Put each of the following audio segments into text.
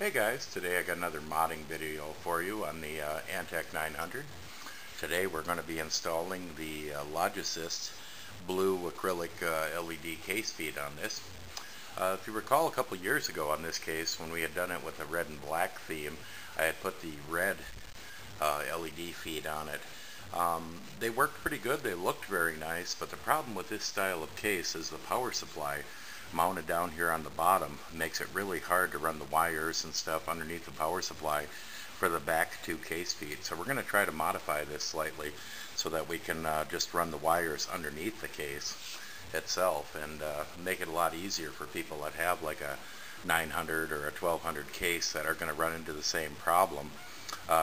Hey guys, today I got another modding video for you on the Antec 900. Today we're going to be installing the Logisys blue acrylic LED case feed on this. If you recall a couple years ago on this case when we had done it with a red and black theme, I had put the red LED feed on it. They worked pretty good, they looked very nice, but the problem with this style of case is the power supply mounted down here on the bottom makes it really hard to run the wires and stuff underneath the power supply for the back two case feed. So we're going to try to modify this slightly so that we can just run the wires underneath the case itself and make it a lot easier for people that have like a 900 or a 1200 case that are going to run into the same problem.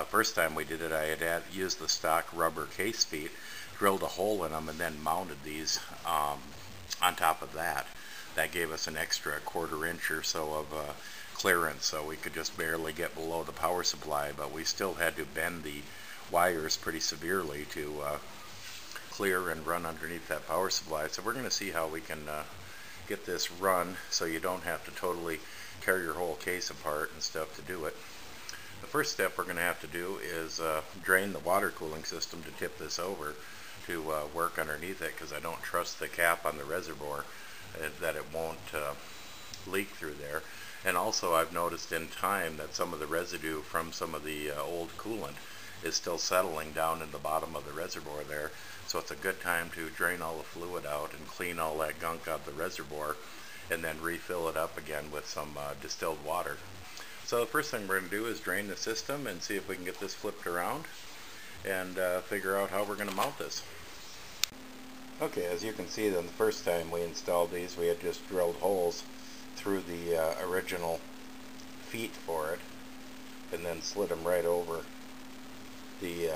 First time we did it, I had used the stock rubber case feet, drilled a hole in them, and then mounted these on top of that. That gave us an extra quarter-inch or so of clearance, so we could just barely get below the power supply, but we still had to bend the wires pretty severely to clear and run underneath that power supply. So we're going to see how we can get this run so you don't have to totally tear your whole case apart and stuff to do it. The first step we're going to have to do is drain the water cooling system to tip this over to work underneath it, because I don't trust the cap on the reservoir that it won't leak through there. And also I've noticed in time that some of the residue from some of the old coolant is still settling down in the bottom of the reservoir there, so it's a good time to drain all the fluid out and clean all that gunk out of the reservoir and then refill it up again with some distilled water. So the first thing we're going to do is drain the system and see if we can get this flipped around and figure out how we're going to mount this. Okay, as you can see, then the first time we installed these, we had just drilled holes through the original feet for it and then slid them right over the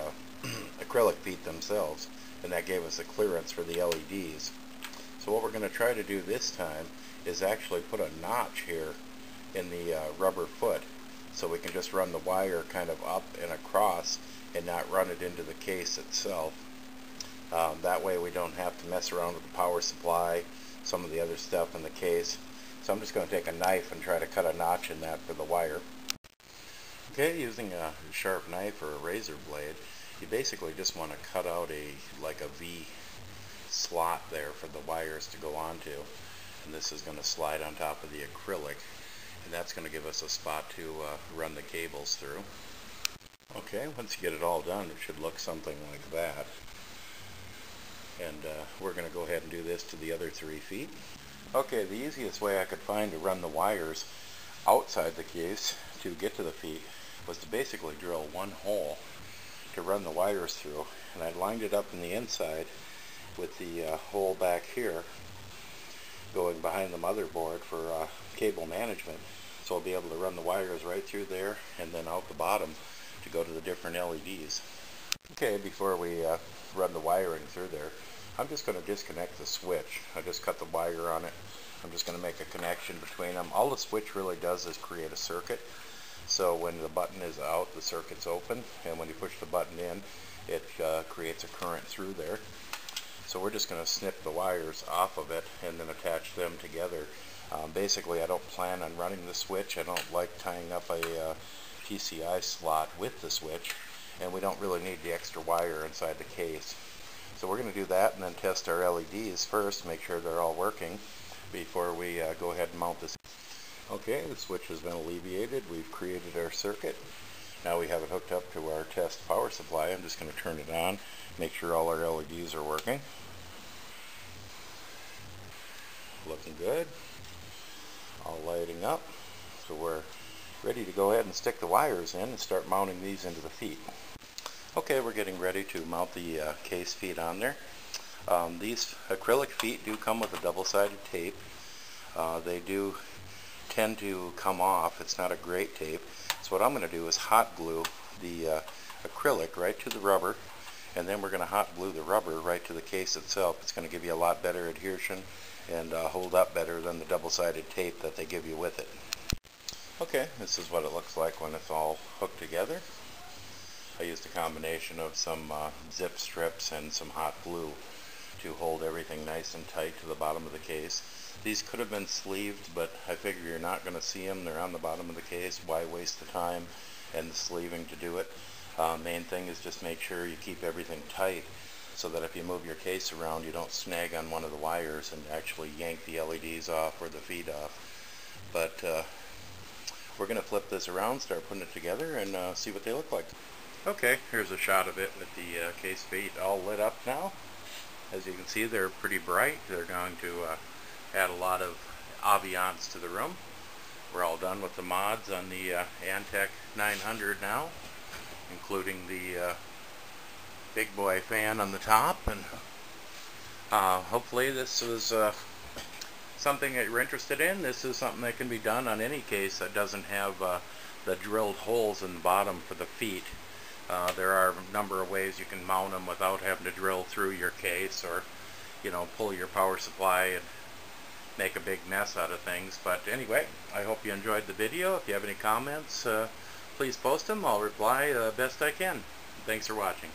acrylic feet themselves, and that gave us a clearance for the LEDs. So what we're going to try to do this time is actually put a notch here in the rubber foot so we can just run the wire kind of up and across and not run it into the case itself. That way we don't have to mess around with the power supply, some of the other stuff in the case. So I'm just going to take a knife and try to cut a notch in that for the wire. Okay, using a sharp knife or a razor blade, you basically just want to cut out like a V slot there for the wires to go onto. And this is going to slide on top of the acrylic, and that's going to give us a spot to run the cables through. Okay, once you get it all done, it should look something like that. And we're going to go ahead and do this to the other 3 feet. Okay, the easiest way I could find to run the wires outside the case to get to the feet was to basically drill one hole to run the wires through, and I lined it up in the inside with the hole back here going behind the motherboard for cable management, so I'll be able to run the wires right through there and then out the bottom to go to the different LEDs. Okay, before we run the wiring through there, I'm just going to disconnect the switch. I just cut the wire on it. I'm just going to make a connection between them. All the switch really does is create a circuit. So when the button is out, the circuit's open, and when you push the button in, it creates a current through there. So we're just going to snip the wires off of it and then attach them together. Basically, I don't plan on running the switch. I don't like tying up a PCI slot with the switch, and we don't really need the extra wire inside the case. So we're going to do that and then test our LEDs first, make sure they're all working before we go ahead and mount this. Okay, the switch has been alleviated. We've created our circuit. Now we have it hooked up to our test power supply. I'm just going to turn it on, make sure all our LEDs are working. Looking good. All lighting up. So we're ready to go ahead and stick the wires in and start mounting these into the feet. Okay, we're getting ready to mount the case feet on there. These acrylic feet do come with a double-sided tape. They do tend to come off. It's not a great tape. So what I'm going to do is hot glue the acrylic right to the rubber, and then we're going to hot glue the rubber right to the case itself. It's going to give you a lot better adhesion and hold up better than the double-sided tape that they give you with it. Okay, this is what it looks like when it's all hooked together. I used a combination of some zip strips and some hot glue to hold everything nice and tight to the bottom of the case. These could have been sleeved, but I figure you're not going to see them. They're on the bottom of the case. Why waste the time and the sleeving to do it? Main thing is just make sure you keep everything tight so that if you move your case around, you don't snag on one of the wires and actually yank the LEDs off or the feed off. But we're going to flip this around, start putting it together, and see what they look like. Okay, here's a shot of it with the case feet all lit up now. As you can see, they're pretty bright. They're going to add a lot of ambiance to the room. We're all done with the mods on the Antec 900 now, including the big boy fan on the top, and hopefully this is something that you're interested in. This is something that can be done on any case that doesn't have the drilled holes in the bottom for the feet. There are a number of ways you can mount them without having to drill through your case, or pull your power supply and make a big mess out of things. But anyway, I hope you enjoyed the video. If you have any comments, please post them. I'll reply best I can. Thanks for watching.